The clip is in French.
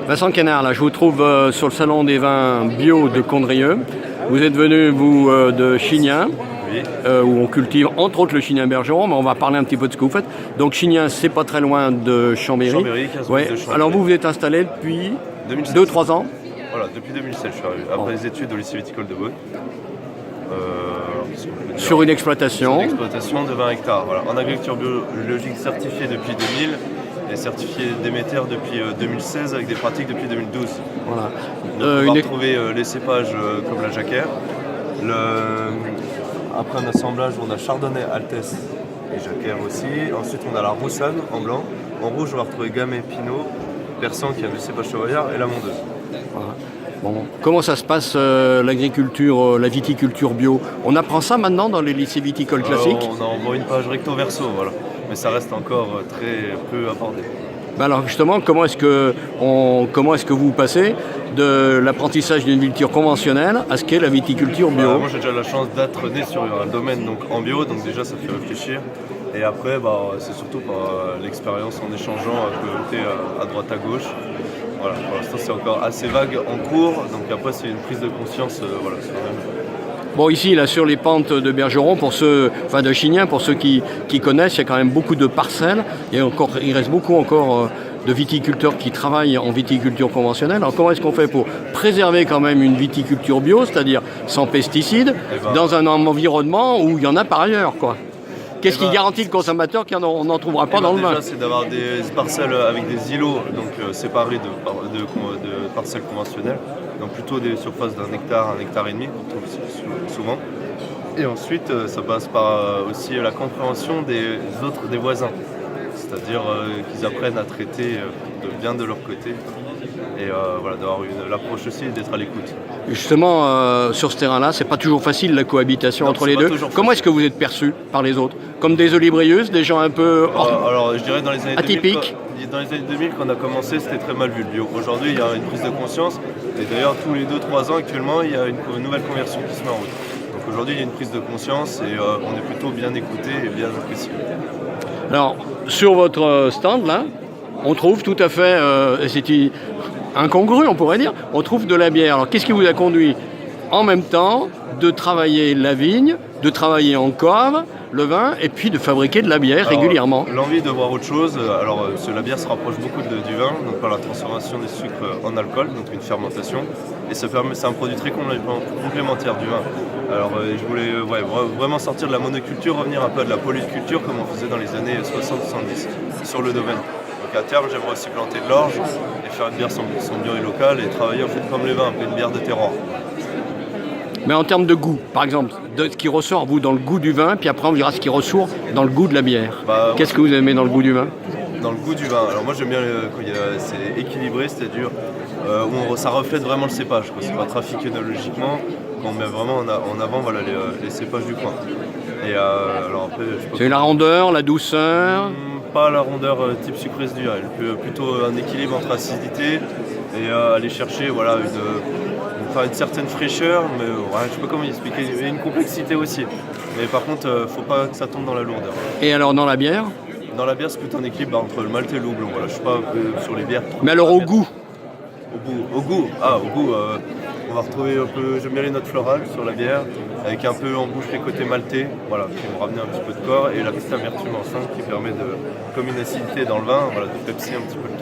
Vincent Canard, là, je vous trouve sur le salon des vins bio de Condrieu. Vous êtes venu, vous, de Chignin, Oui. où on cultive entre autres le Chignin Bergeron, mais on va parler un petit peu de ce que vous faites. Donc Chignin, c'est pas très loin de Chambéry. Chambéry, 15 Ouais. minutes de Chambéry. Alors vous êtes installé depuis 2007. 2-3 ans. Voilà, depuis 2007, je suis arrivé. Après les études au lycée viticole de Beaune. Sur une exploitation. Une exploitation de 20 hectares. Voilà. En agriculture biologique certifiée depuis 2000 et certifiée Déméter depuis 2016 avec des pratiques depuis 2012. Voilà. Donc, on va retrouver les cépages comme la jacquère. Après un assemblage, on a Chardonnay, Altesse et jacquère aussi. Ensuite, on a la Roussanne en blanc. En rouge, on va retrouver Gamay, Pinot, Persan qui a le cépage Savoyard et la Mondeuse. Voilà. Bon. Comment ça se passe l'agriculture, la viticulture bio? On apprend ça maintenant dans les lycées viticoles classiques? On envoie une page recto verso, voilà. Mais ça reste encore très peu abordé. Ben alors justement, comment est-ce que vous passez de l'apprentissage d'une viticulture conventionnelle à ce qu'est la viticulture bio? Moi j'ai déjà la chance d'être né sur un domaine donc, en bio, donc déjà ça fait réfléchir. Et après c'est surtout par l'expérience en échangeant à côté, à droite à gauche. Voilà, pour l'instant c'est encore assez vague en cours, donc après c'est une prise de conscience voilà, sur la même. Bon, ici, là, sur les pentes de Bergeron, de Chignin, pour ceux qui connaissent, il y a quand même beaucoup de parcelles. Il reste beaucoup encore de viticulteurs qui travaillent en viticulture conventionnelle. Alors, comment est-ce qu'on fait pour préserver quand même une viticulture bio, c'est-à-dire sans pesticides, dans un environnement où il y en a par ailleurs, quoi? Qu'est-ce qui garantit le consommateur qu'on n'en trouvera pas dans le vin? Déjà, c'est d'avoir des parcelles avec des îlots donc, séparés de parcelles conventionnelles. Donc plutôt des surfaces d'un hectare, 1,5 hectare qu'on trouve souvent. Et ensuite, ça passe par aussi la compréhension des voisins. C'est-à-dire qu'ils apprennent à traiter bien de leur côté. Et voilà, d'avoir l'approche aussi et d'être à l'écoute. Justement, sur ce terrain-là, c'est pas toujours facile la cohabitation entre les deux. Comment est-ce que vous êtes perçus par les autres? Comme des olibrieuses, des gens un peu alors, je dirais dans les années atypiques 2000, dans les années 2000, quand on a commencé, c'était très mal vu le bio. Aujourd'hui, il y a une prise de conscience. Et d'ailleurs, tous les 2-3 ans, actuellement, il y a une nouvelle conversion qui se met en route. Donc aujourd'hui, il y a une prise de conscience et on est plutôt bien écouté et bien apprécié. Alors, sur votre stand, là, on trouve tout à fait, c'est incongru, on pourrait dire, on trouve de la bière. Alors, qu'est-ce qui vous a conduit en même temps de travailler la vigne, de travailler en cave, le vin, et puis de fabriquer de la bière régulièrement? L'envie de voir autre chose. Alors, la bière se rapproche beaucoup du vin, donc par la transformation des sucres en alcool, donc une fermentation. Et c'est un produit très complémentaire du vin. Alors, je voulais vraiment sortir de la monoculture, revenir un peu à de la polyculture, comme on faisait dans les années 60-70 sur le domaine. Donc, à terme, j'aimerais aussi planter de l'orge et faire une bière 100% bio et locale et travailler en fait comme les vins, un peu une bière de terroir. Mais en termes de goût, par exemple, de ce qui ressort, vous, dans le goût du vin, puis après on verra ce qui ressort dans le goût de la bière. Qu'est-ce que vous aimez dans le goût du vin? Dans le goût du vin, alors moi j'aime bien quand c'est équilibré, c'est-à-dire où ça reflète vraiment le cépage. C'est pas trafiqué œnologiquement, on met vraiment en avant les cépages du coin. Et alors après, c'est la rondeur, la douceur? Pas la rondeur type sucre résiduel, plutôt un équilibre entre acidité et aller chercher une certaine fraîcheur, mais je ne sais pas comment expliquer, et une complexité aussi. Mais par contre, il ne faut pas que ça tombe dans la lourdeur. Et alors dans la bière? Dans la bière, c'est plutôt un équilibre entre le malt et le houblon. Voilà, je ne suis pas sur les bières. Mais alors au goût? Au goût, on va retrouver un peu, j'aime bien les notes florales sur la bière, avec un peu en bouche les côtés maltais, voilà, qui vont ramener un petit peu de corps, et la petite amertume en fin qui permet comme une acidité dans le vin, voilà, de pepser un petit peu le